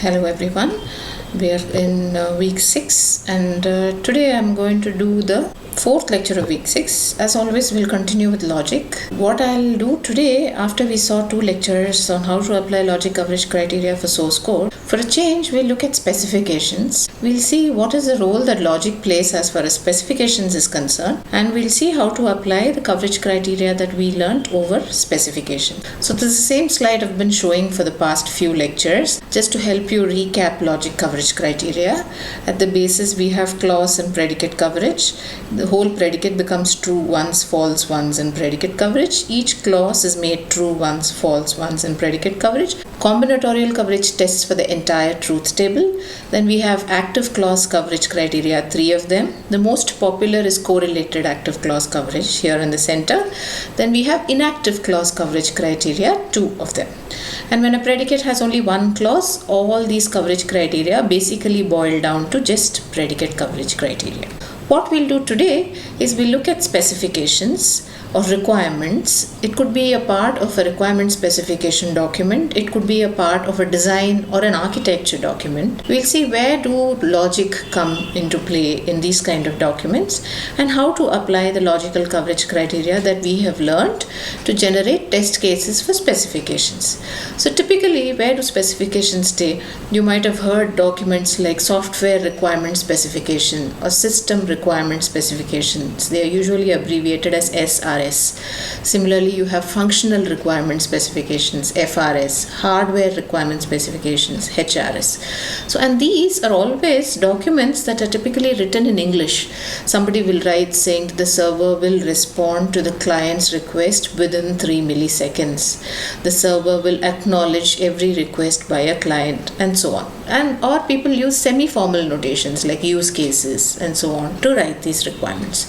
Hello everyone, we are in week 6 and today I'm going to do the fourth lecture of week 6. As always, we'll continue with logic. What I'll do today, after we saw 2 lectures on how to apply logic coverage criteria for source code, for a change we'll look at specifications. We'll see what is the role that logic plays as far as specifications is concerned, and we'll see how to apply the coverage criteria that we learnt over specification. So this is the same slide I've been showing for the past few lectures, just to help you recap logic coverage criteria. At the basis we have clause and predicate coverage. The whole predicate becomes true once, false once in predicate coverage. Each clause is made true once, false once in predicate coverage. Combinatorial coverage tests for the entire truth table. Then we have active clause coverage criteria, 3 of them. The most popular is correlated active clause coverage here in the center. Then we have inactive clause coverage criteria, 2 of them. And when a predicate has only one clause, all these coverage criteria basically boil down to just predicate coverage criteria. What we'll do today is we'll look at specifications or requirements. It could be a part of a requirement specification document. It could be a part of a design or an architecture document. We'll see where do logic come into play in these kind of documents and how to apply the logical coverage criteria that we have learned to generate test cases for specifications. So typically, where do specifications stay? You might have heard documents like software requirement specification or system requirement specifications. They are usually abbreviated as SRS. Similarly, you have functional requirement specifications, FRS, hardware requirement specifications, HRS. So, and these are always documents that are typically written in English. Somebody will write saying the server will respond to the client's request within 3 milliseconds. The server will acknowledge every request by a client, and so on. And or people use semi-formal notations like use cases and so on to write these requirements.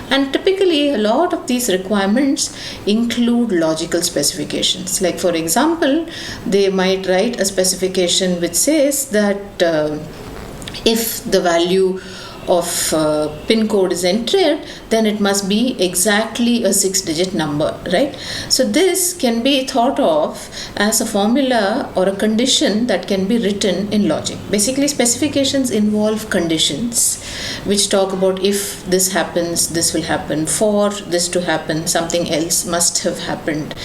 And typically a lot of these requirements include logical specifications. Like for example, they might write a specification which says that if the value of pin code is entered, then it must be exactly a 6-digit number, right? So this can be thought of as a formula or a condition that can be written in logic. Basically, specifications involve conditions which talk about if this happens, this will happen. For this to happen, something else must have happened.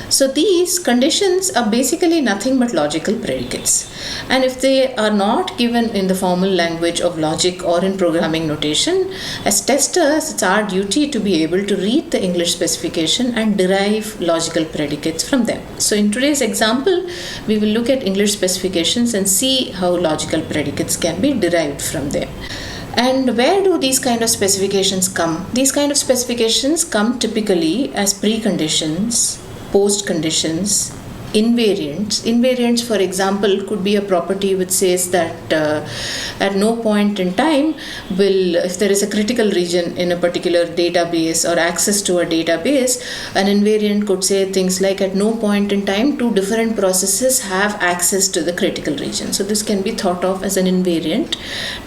So these conditions are basically nothing but logical predicates. And if they are not given in the formal language of logic or in programming notation, as testers, it's our duty to be able to read the English specification and derive logical predicates from them. So in today's example, we will look at English specifications and see how logical predicates can be derived from them. And where do these kind of specifications come? These kind of specifications come typically as preconditions, post conditions, invariants. Invariants, for example, could be a property which says that at no point in time will, if there is a critical region in a particular database or access to a database, an invariant could say things like at no point in time 2 different processes have access to the critical region. So this can be thought of as an invariant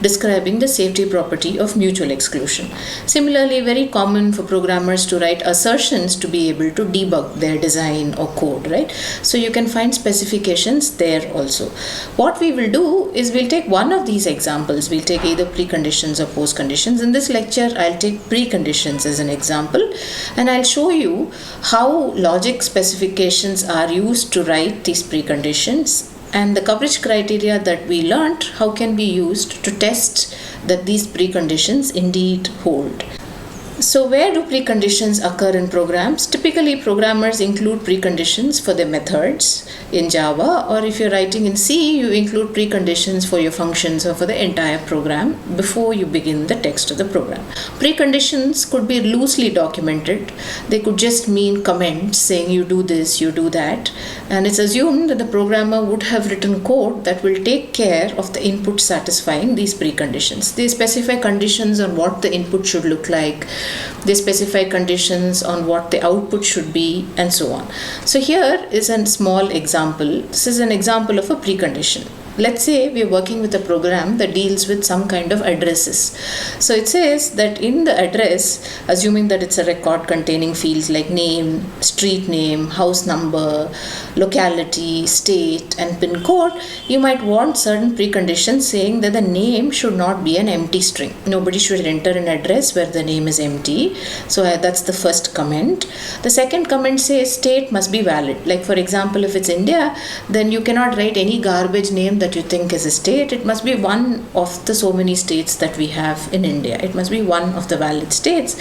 describing the safety property of mutual exclusion. Similarly, very common for programmers to write assertions to be able to debug their design or code, right? So you can find specifications there also. What we will do is we'll take one of these examples. We'll take either preconditions or postconditions. In this lecture, I'll take preconditions as an example, and I'll show you how logic specifications are used to write these preconditions, and the coverage criteria that we learnt, how can be used to test that these preconditions indeed hold. So where do preconditions occur in programs? Typically, programmers include preconditions for their methods in Java, or if you're writing in C, you include preconditions for your functions or for the entire program before you begin the text of the program. Preconditions could be loosely documented. They could just mean comments saying you do this, you do that, and it's assumed that the programmer would have written code that will take care of the input satisfying these preconditions. They specify conditions on what the input should look like. They specify conditions on what the output should be, and so on. So here is a small example. This is an example of a precondition. Let's say we are working with a program that deals with some kind of addresses. So it says that in the address, assuming that it's a record containing fields like name, street name, house number, locality, state, and pin code, you might want certain preconditions saying that the name should not be an empty string. Nobody should enter an address where the name is empty. So that's the first comment. The second comment says state must be valid. Like for example, if it's India, then you cannot write any garbage name that you think is a state. It must be one of the so many states that we have in India. It must be one of the valid states.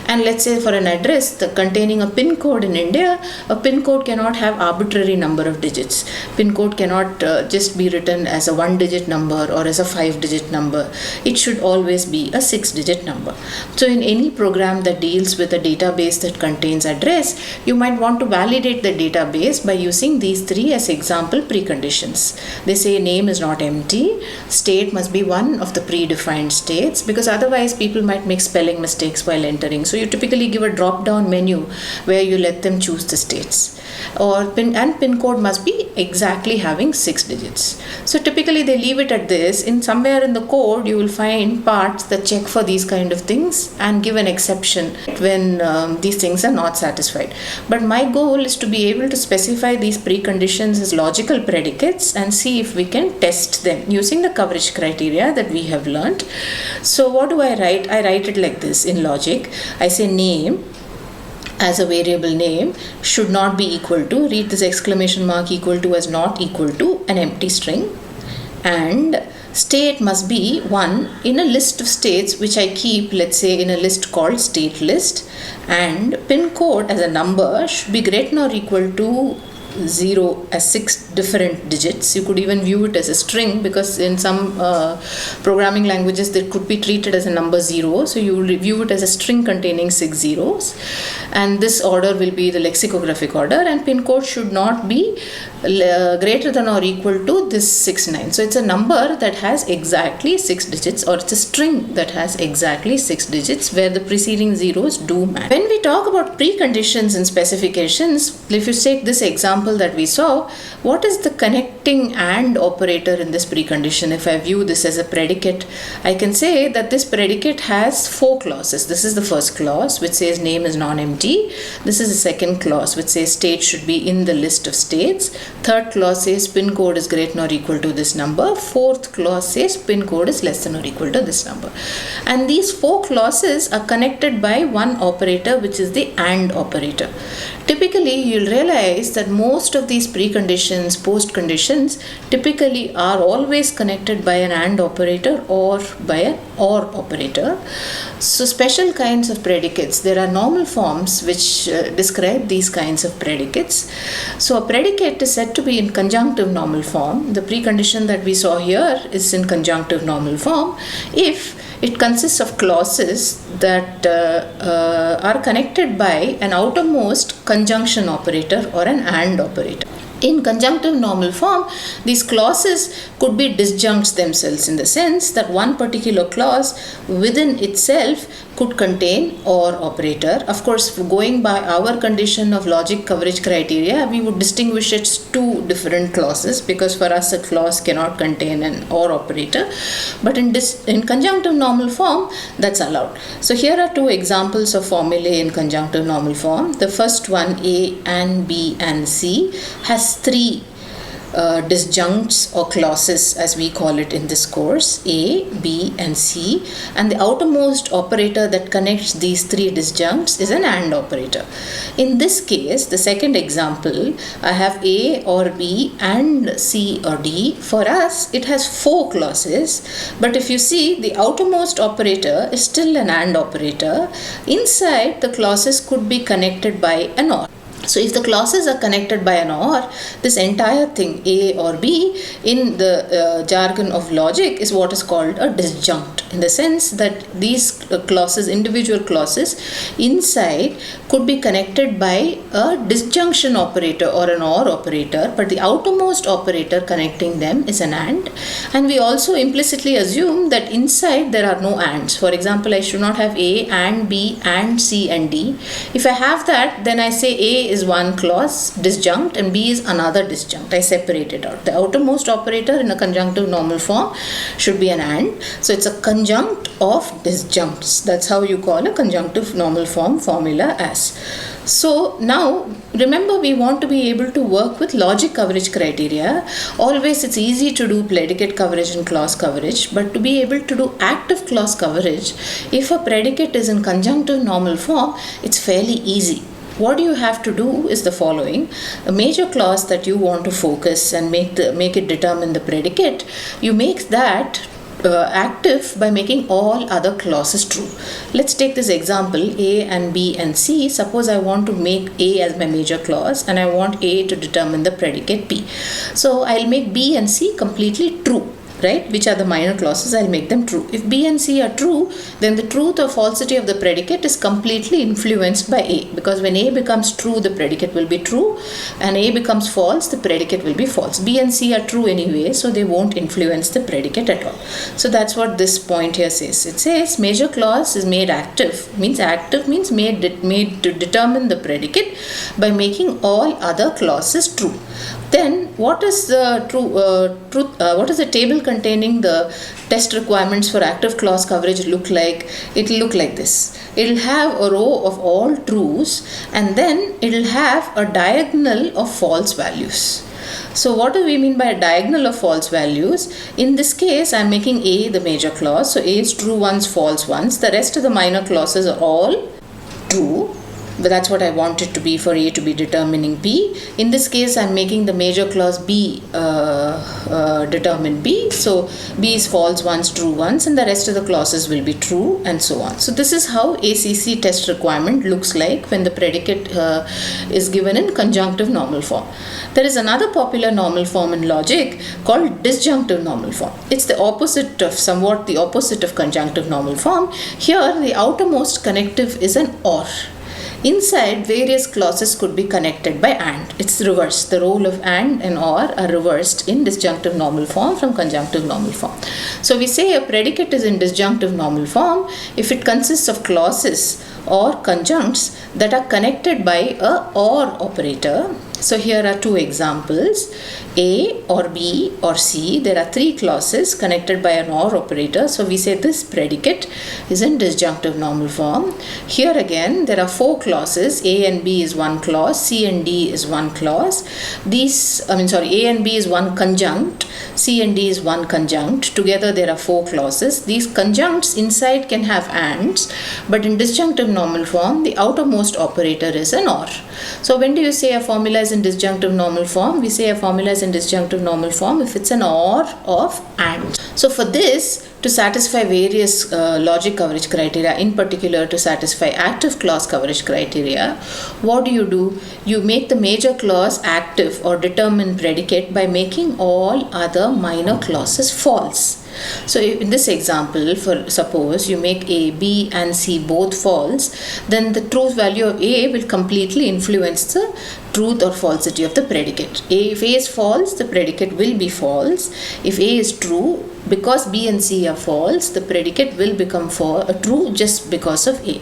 And let's say for an address containing a pin code in India, a pin code cannot have arbitrary number of digits. Pin code cannot just be written as a 1-digit number or as a 5-digit number. It should always be a 6-digit number. So in any program that deals with a database that contains address, you might want to validate the database by using these three as example preconditions. They say name is not empty, state must be one of the predefined states, because otherwise people might make spelling mistakes while entering. So you typically give a drop down menu where you let them choose the states. Or pin code must be exactly having 6 digits. So typically they leave it at this. In somewhere in the code you will find parts that check for these kind of things and give an exception when these things are not satisfied. But my goal is to be able to specify these preconditions as logical predicates and see if we can test them using the coverage criteria that we have learned. So what do I write? I write it like this in logic. I say name as a variable name should not be equal to, read this exclamation mark equal to as not equal to an empty string, and state must be one in a list of states which I keep, let's say, in a list called state list, and pin code as a number should be greater than or equal to 0 as 6 different digits. You could even view it as a string, because in some programming languages they could be treated as a number 0. So you will view it as a string containing 6 zeros, and this order will be the lexicographic order, and pin code should not be greater than or equal to this 69. So it's a number that has exactly 6 digits, or it's a string that has exactly 6 digits where the preceding zeros do match. When we talk about preconditions and specifications, if you take this example that we saw, what is the connecting AND operator in this precondition? If I view this as a predicate, I can say that this predicate has 4 clauses. This is the first clause which says name is non-empty. This is the second clause which says state should be in the list of states. Third clause says pin code is greater than or equal to this number. Fourth clause says pin code is less than or equal to this number. And these 4 clauses are connected by one operator, which is the AND operator. Typically, you'll realize that most of these preconditions, post conditions, typically are always connected by an AND operator or by an OR operator. So special kinds of predicates, there are normal forms which describe these kinds of predicates. So a predicate is said to be in conjunctive normal form. The precondition that we saw here is in conjunctive normal form if it consists of clauses that are connected by an outermost conjunction operator or an AND operator. In conjunctive normal form, these clauses could be disjuncts themselves, in the sense that one particular clause within itself could contain OR operator. Of course, going by our condition of logic coverage criteria, we would distinguish it as 2 different clauses, because for us a clause cannot contain an OR operator. But in conjunctive normal form, that's allowed. So here are 2 examples of formulae in conjunctive normal form. The first one, A and B and C, has 3 disjuncts or clauses, as we call it in this course, A, B and C, and the outermost operator that connects these 3 disjuncts is an AND operator. In this case, the second example, I have A or B and C or D. For us, it has 4 clauses, but if you see, the outermost operator is still an AND operator. Inside, the clauses could be connected by an OR. So if the clauses are connected by an OR, this entire thing, A or B, in the jargon of logic is what is called a disjunct, in the sense that these clauses, individual clauses inside, could be connected by a disjunction operator or an OR operator, but the outermost operator connecting them is an AND. And we also implicitly assume that inside there are no ANDs. For example, I should not have A and B and C and D. If I have that, then I say A is one clause disjunct and B is another disjunct. I separate it out. The outermost operator in a conjunctive normal form should be an AND. So it's a conjunct of disjuncts. That's how you call a conjunctive normal form formula as. So now remember, we want to be able to work with logic coverage criteria. Always it's easy to do predicate coverage and clause coverage, but to be able to do active clause coverage, if a predicate is in conjunctive normal form, it's fairly easy. What you have to do is the following. A major clause that you want to focus and make it determine the predicate, you make that active by making all other clauses true. Let's take this example, A and B and C. Suppose I want to make A as my major clause and I want A to determine the predicate B. So I'll make B and C completely true. Right, which are the minor clauses, I'll make them true. If B and C are true, then the truth or falsity of the predicate is completely influenced by A, because when A becomes true, the predicate will be true, and A becomes false, the predicate will be false. B and C are true anyway, so they won't influence the predicate at all. So that's what this point here says. It says major clause is made active, means made to determine the predicate by making all other clauses true. Then what is the what is the table containing the test requirements for active clause coverage look like? It will look like this. It will have a row of all trues and then it will have a diagonal of false values. So what do we mean by a diagonal of false values? In this case, I am making A the major clause. So A is true ones, false ones. The rest of the minor clauses are all true. But that's what I want it to be for A to be determining B. In this case, I'm making the major clause B determine B. So B is false ones, true ones, and the rest of the clauses will be true, and so on. So this is how ACC test requirement looks like when the predicate is given in conjunctive normal form. There is another popular normal form in logic called disjunctive normal form. It's somewhat the opposite of conjunctive normal form. Here, the outermost connective is an OR. Inside, various clauses could be connected by AND. It's reversed. The role of AND and OR are reversed in disjunctive normal form from conjunctive normal form. So we say a predicate is in disjunctive normal form if it consists of clauses or conjuncts that are connected by a OR operator. So here are two examples, A or B or C. There are three clauses connected by an OR operator. So we say this predicate is in disjunctive normal form. Here again, there are four clauses. A and B is one clause, C and D is one clause. A and B is one conjunct, C and D is one conjunct. Together there are four clauses. These conjuncts inside can have ANDs, but in disjunctive normal form, the outermost operator is an OR. So when do you say a formula is in disjunctive normal form? We say a formula is in disjunctive normal form if it's an OR of AND. So for this, to satisfy various logic coverage criteria, in particular to satisfy active clause coverage criteria, what do? You make the major clause active or determine predicate by making all other minor clauses false. So in this example, for suppose you make A, B and C both false, then the truth value of A will completely influence the truth or falsity of the predicate. If A is false, the predicate will be false. If A is true, because B and C are false, the predicate will become true just because of A.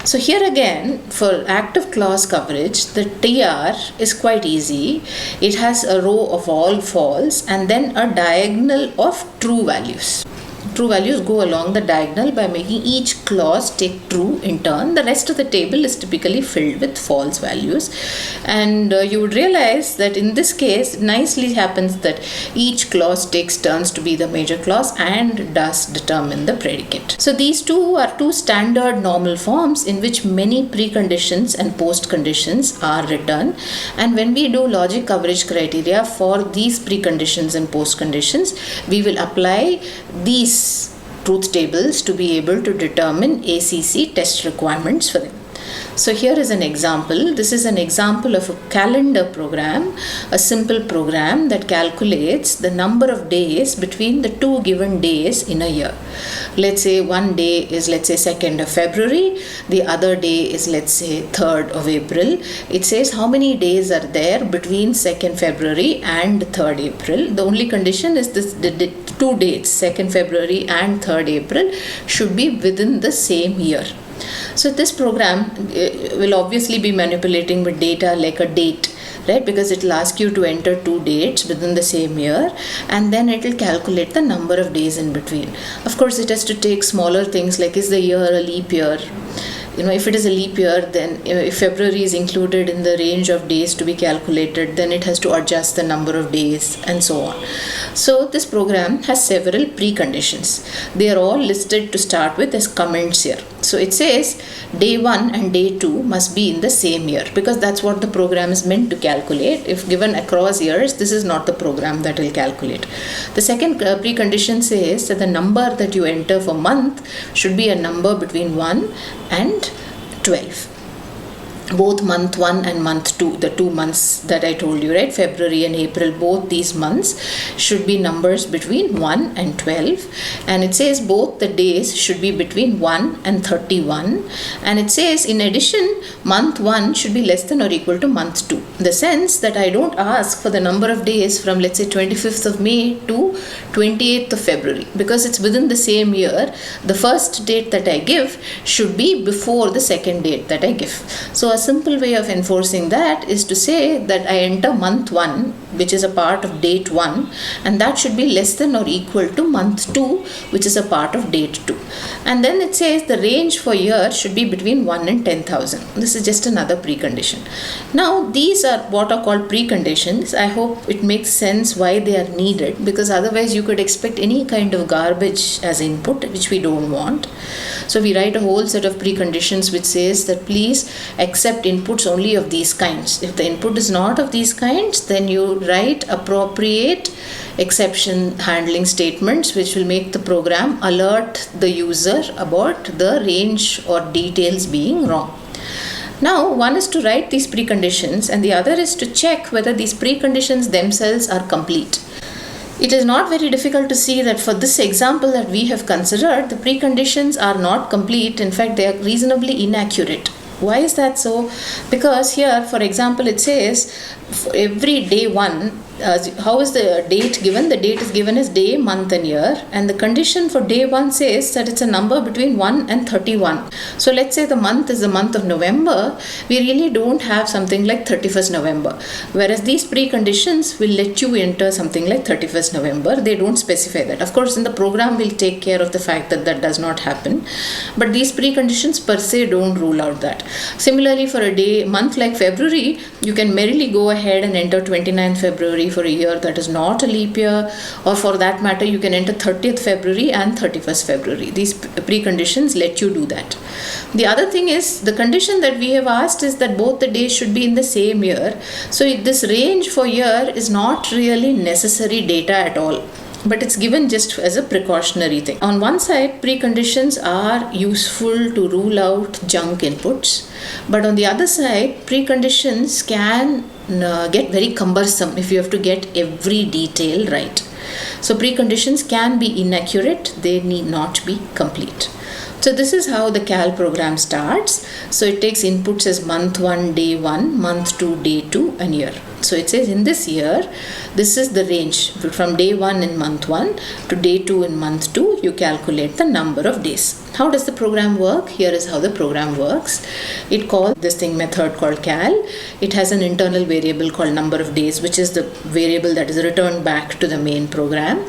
So here again, for active clause coverage, the TR is quite easy. It has a row of all false and then a diagonal of true values. True values go along the diagonal by making each clause take true in turn. The rest of the table is typically filled with false values. And you would realize that in this case, nicely happens that each clause takes turns to be the major clause and does determine the predicate. So these two are two standard normal forms in which many preconditions and postconditions are written. And when we do logic coverage criteria for these preconditions and postconditions, we will apply these truth tables to be able to determine ACC test requirements for them. So here is an example. This is an example of a calendar program, a simple program that calculates the number of days between the two given days in a year. Let's say one day is, let's say, 2nd of February. The other day is, let's say, 3rd of April. It says how many days are there between 2nd February and 3rd April. The only condition is this: the 2 dates, 2nd February and 3rd April, should be within the same year. So this program will obviously be manipulating with data like a date, right? Because it will ask you to enter 2 dates within the same year, and then it will calculate the number of days in between. Of course, it has to take smaller things like, is the year a leap year? If it is a leap year, then if February is included in the range of days to be calculated, then it has to adjust the number of days and so on. So this program has several preconditions. They are all listed to start with as comments here. So it says day 1 and day 2 must be in the same year, because that's what the program is meant to calculate. If given across years, this is not the program that will calculate. The second precondition says that the number that you enter for month should be a number between 1 and 12. Both month 1 and month 2, the 2 months that I told you, right? February and April, both these months should be numbers between 1 and 12. And it says both the days should be between 1 and 31. And it says, in addition, month 1 should be less than or equal to month 2. In the sense that I don't ask for the number of days from, let's say, 25th of May to 28th of February, because it's within the same year. The first date that I give should be before the second date that I give. So a simple way of enforcing that is to say that I enter month 1, which is a part of date 1, and that should be less than or equal to month 2, which is a part of date 2. And then it says the range for year should be between 1 and 10,000. This is just another precondition. Now, these are what are called preconditions. I hope it makes sense why they are needed, because otherwise you could expect any kind of garbage as input, which we don't want. So we write a whole set of preconditions which says that please accept inputs only of these kinds. If the input is not of these kinds, then you write appropriate exception handling statements which will make the program alert the user about the range or details being wrong. Now, one is to write these preconditions, and the other is to check whether these preconditions themselves are complete. It is not very difficult to see that for this example that we have considered, the preconditions are not complete. In fact, they are reasonably inaccurate. Why is that so? Because here, for example, it says every day 1, how is the date given? The date is given as day, month and year, and the condition for day 1 says that it's a number between 1 and 31. So let's say the month is the month of November. We really don't have something like 31st November, whereas these preconditions will let you enter something like 31st November. They don't specify that. Of course, in the program we'll take care of the fact that that does not happen, but these preconditions per se don't rule out that. Similarly, for a month like February, you can merrily go ahead and enter 29th February for a year that is not a leap year, or for that matter, you can enter 30th February and 31st February. These preconditions let you do that. The other thing is, the condition that we have asked is that both the days should be in the same year. So this range for year is not really necessary data at all, but it's given just as a precautionary thing. On one side, preconditions are useful to rule out junk inputs, but on the other side, preconditions can get very cumbersome if you have to get every detail right. So preconditions can be inaccurate, they need not be complete. So this is how the CAL program starts. So it takes inputs as month 1, day 1, month 2, day 2, and year. So it says in this year, this is the range from day 1 in month 1 to day 2 in month 2, you calculate the number of days. How does the program work? Here is how the program works. It calls this method called CAL. It has an internal variable called number of days, which is the variable that is returned back to the main program.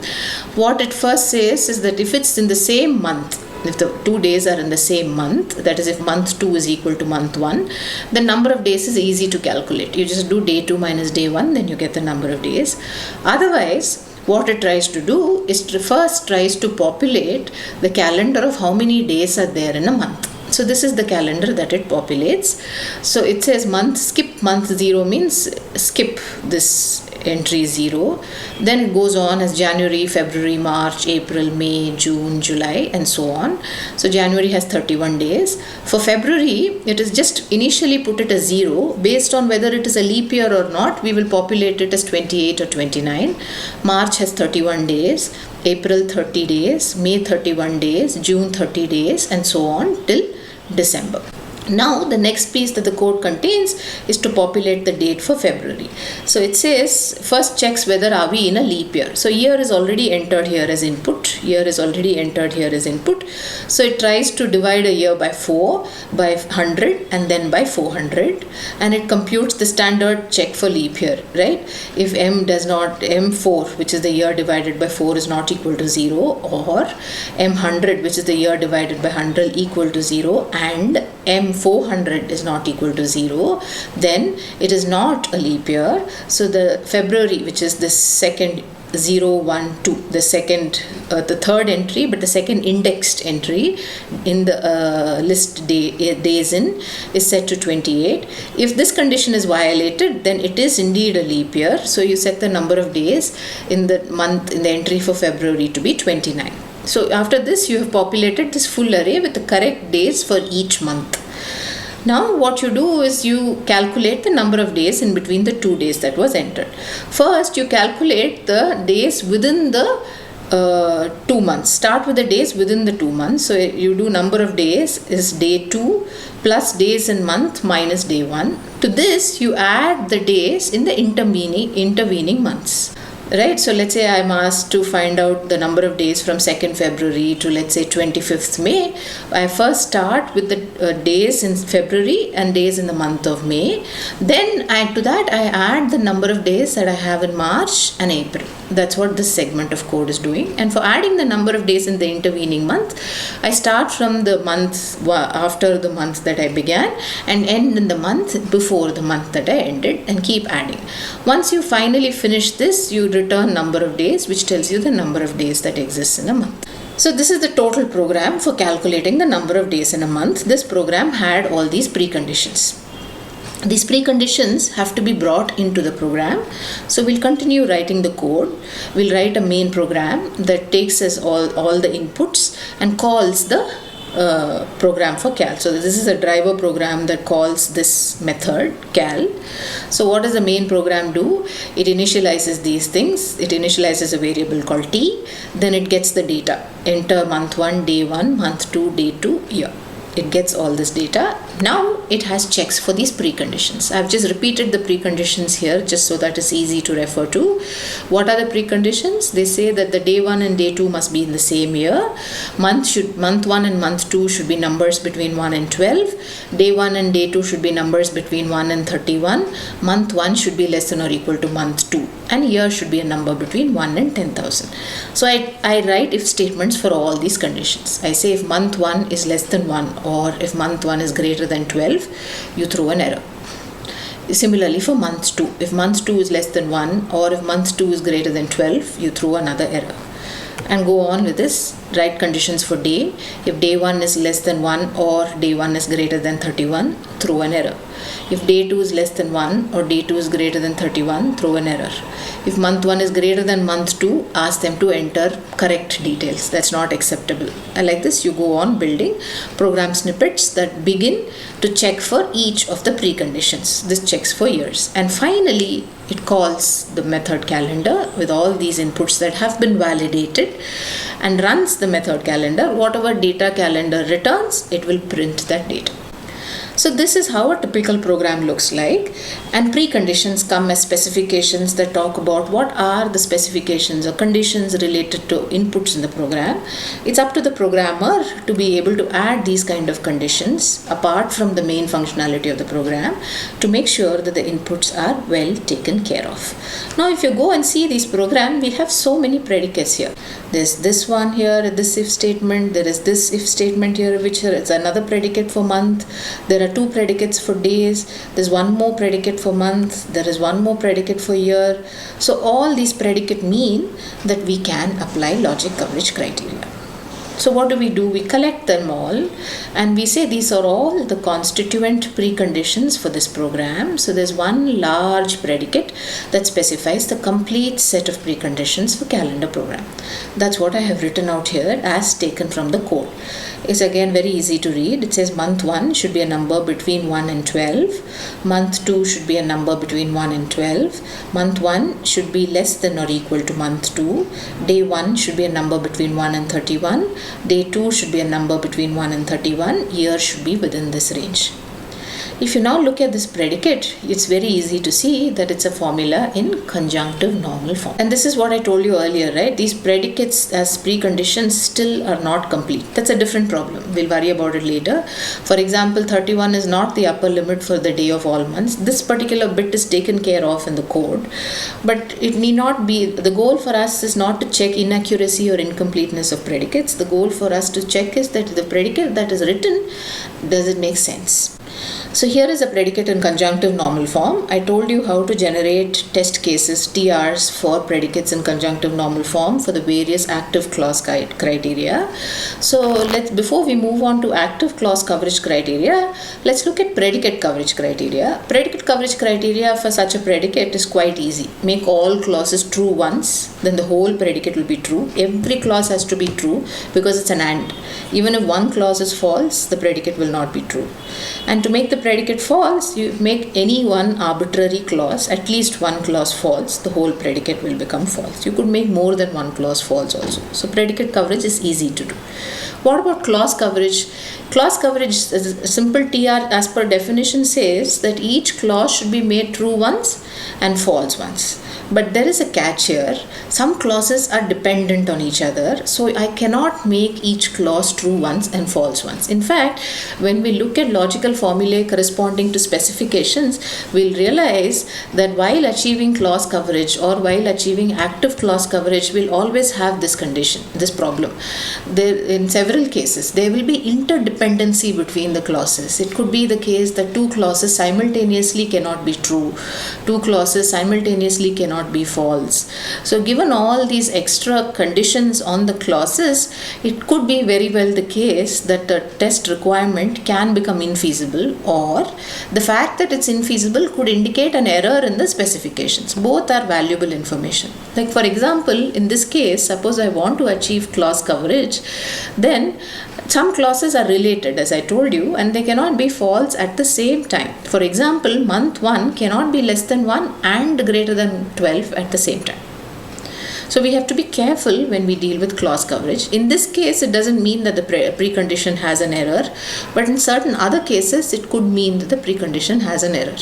What it first says is that if it's in the same month, if the 2 days are in the same month, that is if month 2 is equal to month 1, the number of days is easy to calculate. You just do day 2 minus day 1, then you get the number of days. Otherwise, what it tries to do is first tries to populate the calendar of how many days are there in a month. So this is the calendar that it populates. So it says skip month 0 means skip this entry 0. Then it goes on as January, February, March, April, May, June, July, and so on. So January has 31 days. For February, it is just initially put it as 0. Based on whether it is a leap year or not, we will populate it as 28 or 29. March has 31 days. April 30 days, May 31 days, June 30 days, and so on till December. Now the next piece that the code contains is to populate the date for February. So it says first checks whether are we in a leap year. So year is already entered here as input. Year is already entered here as input. So it tries to divide a year by 4, by 100 and then by 400, and it computes the standard check for leap year, right? If M4, which is the year divided by 4, is not equal to 0, or M100, which is the year divided by 100, equal to 0, and M400 is not equal to 0, then it is not a leap year. So the February, which is the second 0, 1, 2, the third entry, but the second indexed entry in the list days in, is set to 28. If this condition is violated, then it is indeed a leap year. So you set the number of days in the entry for February to be 29. So after this, you have populated this full array with the correct days for each month. Now what you do is you calculate the number of days in between the 2 days that was entered. First, you calculate the days within the 2 months. Start with the days within the 2 months. So you do number of days is day 2 plus days in month minus day 1. To this, you add the days in the intervening months. Right, so let's say I'm asked to find out the number of days from 2nd February to, let's say, 25th May. I first start with the days in February and days in the month of May. Then to that I add the number of days that I have in March and April. That's what this segment of code is doing. And for adding the number of days in the intervening month, I start from the month after the month that I began and end in the month before the month that I ended, and keep adding. Once you finally finish this, you return number of days, which tells you the number of days that exists in a month. So this is the total program for calculating the number of days in a month. This program had all these preconditions. These preconditions have to be brought into the program. So we'll continue writing the code. We'll write a main program that takes as all the inputs and calls the program for cal. So this is a driver program that calls this method cal. So what does the main program do? It initializes these things. It initializes a variable called t. Then it gets the data. Enter month 1, day 1, month 2, day 2, year. It gets all this data. Now it has checks for these preconditions. I've just repeated the preconditions here just so that it's easy to refer to. What are the preconditions? They say that the day 1 and day 2 must be in the same year. Month 1 and month 2 should be numbers between 1 and 12. Day 1 and day 2 should be numbers between 1 and 31. Month 1 should be less than or equal to month 2. And year should be a number between 1 and 10,000. So I write if statements for all these conditions. I say if month 1 is less than 1, or if month 1 is greater than 12, you throw an error. Similarly for month 2, if month 2 is less than 1, or if month 2 is greater than 12, you throw another error. And go on with this. Write conditions for day. If day 1 is less than 1 or day 1 is greater than 31, throw an error. If day 2 is less than 1 or day 2 is greater than 31, throw an error. If month 1 is greater than month 2, ask them to enter correct details. That's not acceptable. And like this, you go on building program snippets that begin to check for each of the preconditions. This checks for years. And finally, it calls the method calendar with all these inputs that have been validated and runs the method calendar. Whatever data calendar returns, it will print that data. So this is how a typical program looks like, and preconditions come as specifications that talk about what are the specifications or conditions related to inputs in the program. It's up to the programmer to be able to add these kind of conditions apart from the main functionality of the program to make sure that the inputs are well taken care of. Now if you go and see this program, we have so many predicates here. There's this one here, this if statement, there is this if statement here, which is another predicate for month. There are 2 predicates for days, there's 1 more predicate for month, there is 1 more predicate for year. So all these predicates mean that we can apply logic coverage criteria. So what do? We collect them all and we say these are all the constituent preconditions for this program. So there's one large predicate that specifies the complete set of preconditions for calendar program. That's what I have written out here as taken from the code. It's again very easy to read. It says month 1 should be a number between 1 and 12. Month 2 should be a number between 1 and 12. Month 1 should be less than or equal to month 2. Day 1 should be a number between 1 and 31. day 2 should be a number between 1 and 31, year should be within this range. If you now look at this predicate, it's very easy to see that it's a formula in conjunctive normal form. And this is what I told you earlier, right? These predicates as preconditions still are not complete. That's a different problem. We'll worry about it later. For example, 31 is not the upper limit for the day of all months. This particular bit is taken care of in the code, but it need not be. The goal for us is not to check inaccuracy or incompleteness of predicates. The goal for us to check is that the predicate that is written, does it make sense? So here is a predicate in conjunctive normal form. I told you how to generate test cases, TRs, for predicates in conjunctive normal form for the various active clause criteria. So before we move on to active clause coverage criteria, let's look at predicate coverage criteria. Predicate coverage criteria for such a predicate is quite easy. Make all clauses true once, then the whole predicate will be true. Every clause has to be true because it's an AND. Even if one clause is false, the predicate will not be true. And to make the predicate false, you make any one arbitrary clause, at least one clause false, the whole predicate will become false. You could make more than one clause false also. So predicate coverage is easy to do. What about clause coverage? Clause coverage is a simple TR as per definition says that each clause should be made true once and false once. But there is a catch here. Some clauses are dependent on each other, so I cannot make each clause true once and false once. In fact, when we look at logical formulae corresponding to specifications, we'll realize that while achieving clause coverage or while achieving active clause coverage, we'll always have this condition, this problem. In several cases, there will be interdependency between the clauses. It could be the case that two clauses simultaneously cannot be true. Two clauses simultaneously cannot be false. So given all these extra conditions on the clauses, it could be very well the case that the test requirement can become infeasible, or the fact that it's infeasible could indicate an error in the specifications. Both are valuable information. Like for example, in this case, suppose I want to achieve clause coverage, then some clauses are related, as I told you, and they cannot be false at the same time. For example, month 1 cannot be less than 1 and greater than 12 at the same time. So we have to be careful when we deal with clause coverage. In this case, it doesn't mean that the precondition has an error, but in certain other cases, it could mean that the precondition has an error.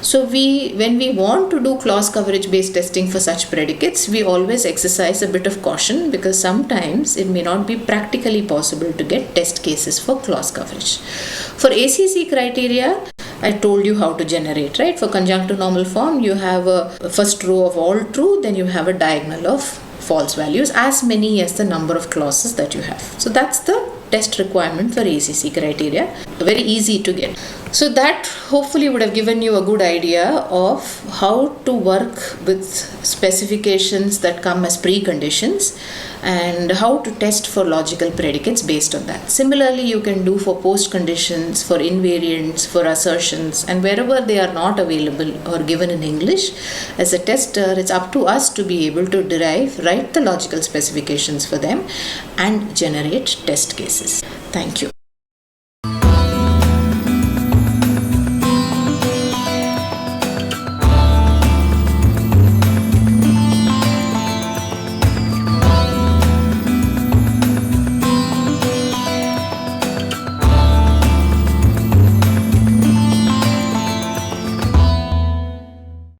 So when we want to do clause coverage based testing for such predicates, we always exercise a bit of caution because sometimes it may not be practically possible to get test cases for clause coverage. For ACC criteria, I told you how to generate, right? For conjunctive normal form, you have a first row of all true, then you have a diagonal of false values, as many as the number of clauses that you have. So that's the test requirement for ACC criteria. Very easy to get. So that hopefully would have given you a good idea of how to work with specifications that come as preconditions and how to test for logical predicates based on that. Similarly, you can do for post conditions, for invariants, for assertions, and wherever they are not available or given in English, as a tester, it's up to us to be able to write the logical specifications for them and generate test cases. Thank you.